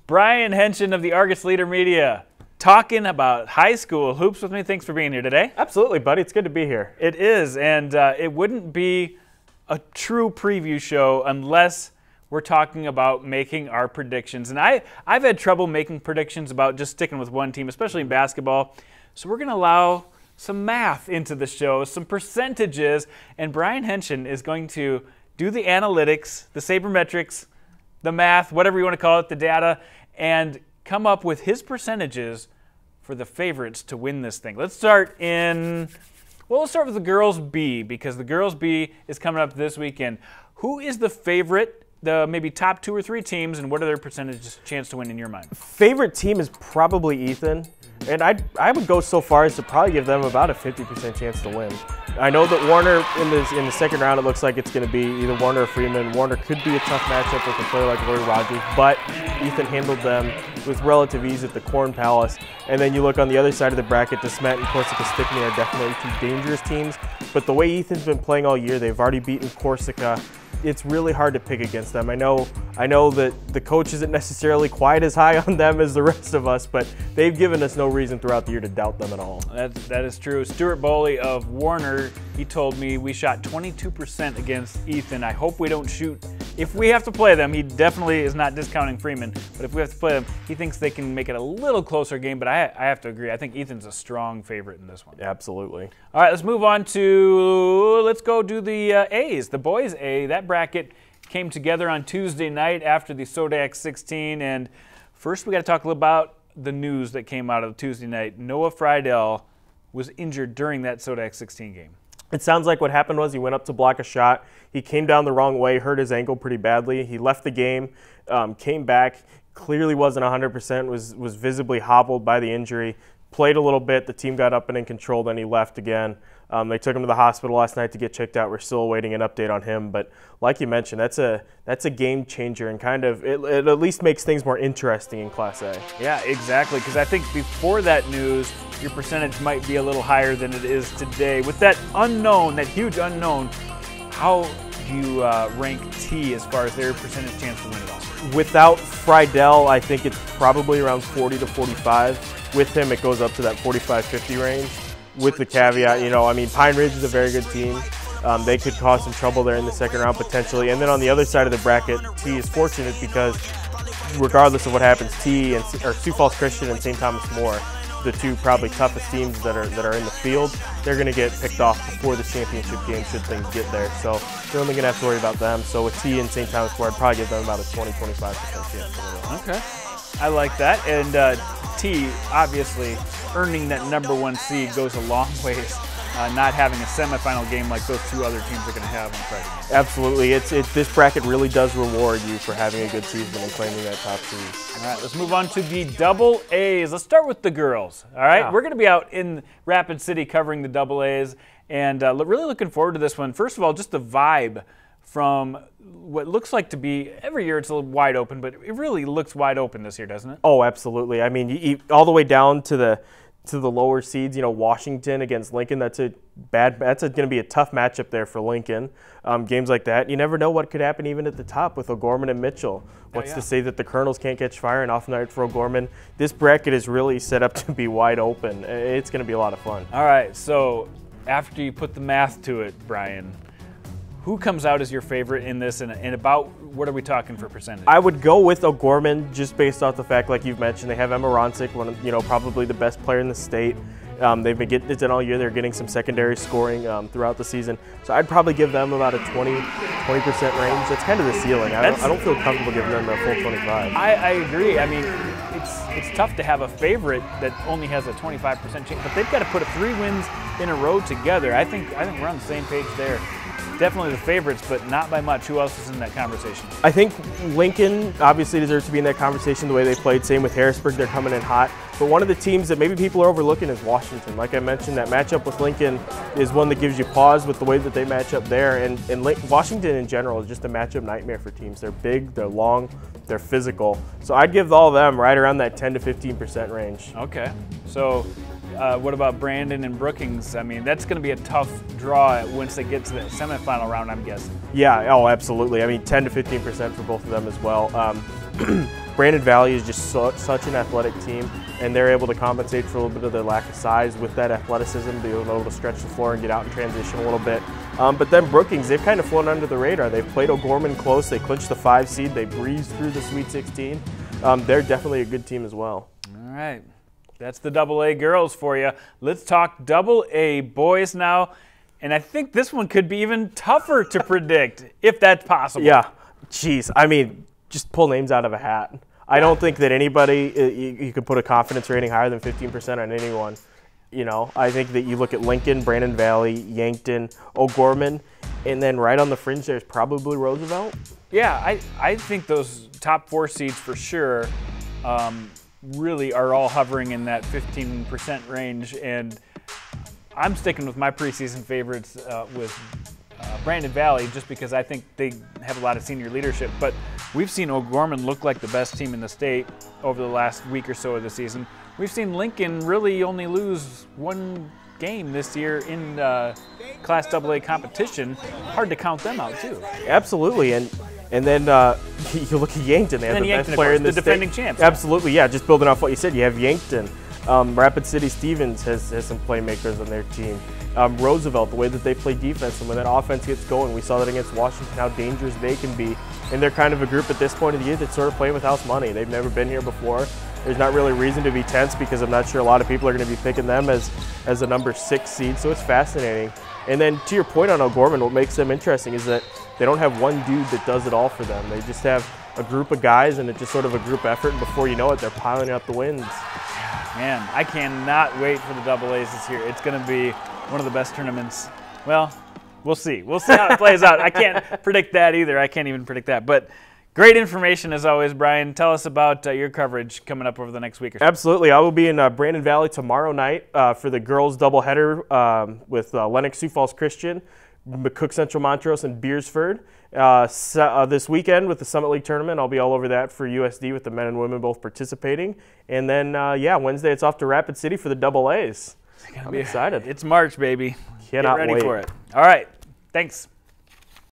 Brian Haenchen of the Argus Leader Media, talking about high school hoops with me. Thanks for being here today. Absolutely, buddy. It's good to be here. It is, and it wouldn't be a true preview show unless we're talking about making our predictions. And I've had trouble making predictions about just sticking with one team, especially in basketball. So we're going to allow some math into the show, some percentages, and Brian Haenchen is going to do the analytics, the sabermetrics, the math, whatever you want to call it, the data, and come up with his percentages for the favorites to win this thing. Let's start we'll start with the girls B, because the girls B is coming up this weekend. Who is the favorite, the maybe top 2 or 3 teams, and what are their percentage chance to win in your mind? Favorite team is probably Ethan, and I would go so far as to probably give them about a 50% chance to win. I know that Warner in the second round, it looks like it's going to be either Warner or Freeman. Warner could be a tough matchup with a player like Roy Rogers, but Ethan handled them with relative ease at the Corn Palace. And then you look on the other side of the bracket, DeSmet and Corsica Stickney are definitely 2 dangerous teams. But the way Ethan's been playing all year, they've already beaten Corsica. It's really hard to pick against them. I know that the coach isn't necessarily quite as high on them as the rest of us, but they've given us no reason throughout the year to doubt them at all. That is true. Stuart Bowley of Warner, he told me we shot 22% against Ethan. I hope we don't shoot. If we have to play them, he definitely is not discounting Freeman, but if we have to play them, he thinks they can make it a little closer game, but I have to agree. I think Ethan's a strong favorite in this one. Absolutely. All right, let's move on to, let's go do the A's. The boys A, that bracket came together on Tuesday night after the Sodak 16, and first we got to talk a little about the news that came out of Tuesday night. Noah Friedel was injured during that Sodak 16 game. It sounds like what happened was he went up to block a shot. He came down the wrong way, hurt his ankle pretty badly. He left the game, came back, clearly wasn't 100%, was visibly hobbled by the injury, played a little bit. The team got up and in control, then he left again. They took him to the hospital last night to get checked out. We're still awaiting an update on him. But like you mentioned, that's a game changer, and kind of it at least makes things more interesting in Class A. Yeah, exactly, because I think before that news, your percentage might be a little higher than it is today. With that unknown, that huge unknown, how do you rank T as far as their percentage chance to win it all? Without Friedel, I think it's probably around 40 to 45. With him, it goes up to that 45-50 range. With the caveat, Pine Ridge is a very good team. They could cause some trouble there in the second round potentially. And then on the other side of the bracket, T is fortunate because regardless of what happens, Sioux Falls Christian and St. Thomas More, the 2 probably toughest teams that are in the field, they're going to get picked off before the championship game should things get there. So they're only going to have to worry about them. So with T and St. Thomas More, I'd probably give them about a 20-25% chance. Okay, I like that. And T, obviously, earning that #1 seed goes a long ways. Not having a semifinal game like those 2 other teams are going to have on Friday night. Absolutely. This bracket really does reward you for having a good season and claiming that top seed. All right, let's move on to the double A's. Let's start with the girls. All right, We're going to be out in Rapid City covering the double A's, and really looking forward to this one. First of all, just the vibe from what looks like to be, every year it's a little wide open, but it really looks wide open this year, doesn't it? Oh, absolutely. All the way down to the lower seeds, Washington against Lincoln, that's going to be a tough matchup there for Lincoln. Games like that, you never know what could happen even at the top with O'Gorman and Mitchell. What's to say that the Colonels can't catch fire and off night for O'Gorman? This bracket is really set up to be wide open. It's going to be a lot of fun. All right, so after you put the math to it, Brian, who comes out as your favorite in this, and about what are we talking for percentage? I would go with O'Gorman just based off the fact, like you've mentioned, they have Emma Ronsick, probably the best player in the state. They've been getting it done all year. They're getting some secondary scoring throughout the season. So I'd probably give them about a 20% range. That's kind of the ceiling. I don't feel comfortable giving them a full 25. I agree. It's tough to have a favorite that only has a 25% chance, but they've got to put 3 wins in a row together. I think we're on the same page there. Definitely the favorites, but not by much. Who else is in that conversation? I think Lincoln obviously deserves to be in that conversation the way they played. Same with Harrisburg. They're coming in hot. But one of the teams that maybe people are overlooking is Washington. Like I mentioned, that matchup with Lincoln is one that gives you pause with the way that they match up there. And Washington in general is just a matchup nightmare for teams. They're big, they're long, they're physical. So I'd give all of them right around that 10 to 15% range. Okay. So what about Brandon and Brookings? I mean, that's going to be a tough draw once they get to the semifinal round, I'm guessing. Yeah, oh, absolutely. I mean, 10 to 15% for both of them as well. Brandon Valley is just such an athletic team, and they're able to compensate for a little bit of their lack of size with that athleticism, being able to stretch the floor and get out and transition a little bit. But then Brookings, they've kind of flown under the radar. They've played O'Gorman close. They clinched the 5 seed. They breezed through the Sweet 16. They're definitely a good team as well. All right. That's the AA girls for you. Let's talk AA boys now. And I think this one could be even tougher to predict, if that's possible. Yeah. Jeez. I mean, just pull names out of a hat. I don't think that anybody, you could put a confidence rating higher than 15% on anyone. You know, I think that you look at Lincoln, Brandon Valley, Yankton, O'Gorman, and then right on the fringe there's probably Roosevelt. Yeah, I think those top 4 seeds for sure really are all hovering in that 15% range. And I'm sticking with my preseason favorites with Brandon Valley just because I think they have a lot of senior leadership. But we've seen O'Gorman look like the best team in the state over the last week or so of the season. We've seen Lincoln really only lose 1 game this year in Class AA competition. Hard to count them out too. Absolutely, and then you look at Yankton. They have the best player in the defending champs. Absolutely, yeah. Just building off what you said, you have Yankton. Rapid City Stevens has some playmakers on their team. Roosevelt, the way that they play defense, and when that offense gets going, we saw that against Washington, how dangerous they can be. And they're kind of a group at this point of the year that's sort of playing with house money. They've never been here before. There's not really reason to be tense because I'm not sure a lot of people are going to be picking them as a number 6 seed, so it's fascinating. And then to your point on O'Gorman, what makes them interesting is that they don't have one dude that does it all for them. They just have a group of guys, and it's just sort of a group effort, and before you know it, they're piling up the wins. Man, I cannot wait for the AA's this year. It's going to be one of the best tournaments. Well, we'll see. We'll see how it plays out. I can't predict that either. I can't even predict that. But great information as always, Brian. Tell us about your coverage coming up over the next week or so. Absolutely. I will be in Brandon Valley tomorrow night for the girls doubleheader with Lennox Sioux Falls Christian, McCook Central Montrose, and Beersford. This weekend with the Summit League tournament, I'll be all over that for USD with the men and women both participating. And then, Wednesday it's off to Rapid City for the AA's. I'm excited. It's March, baby. Cannot Get ready wait for it. All right. Thanks.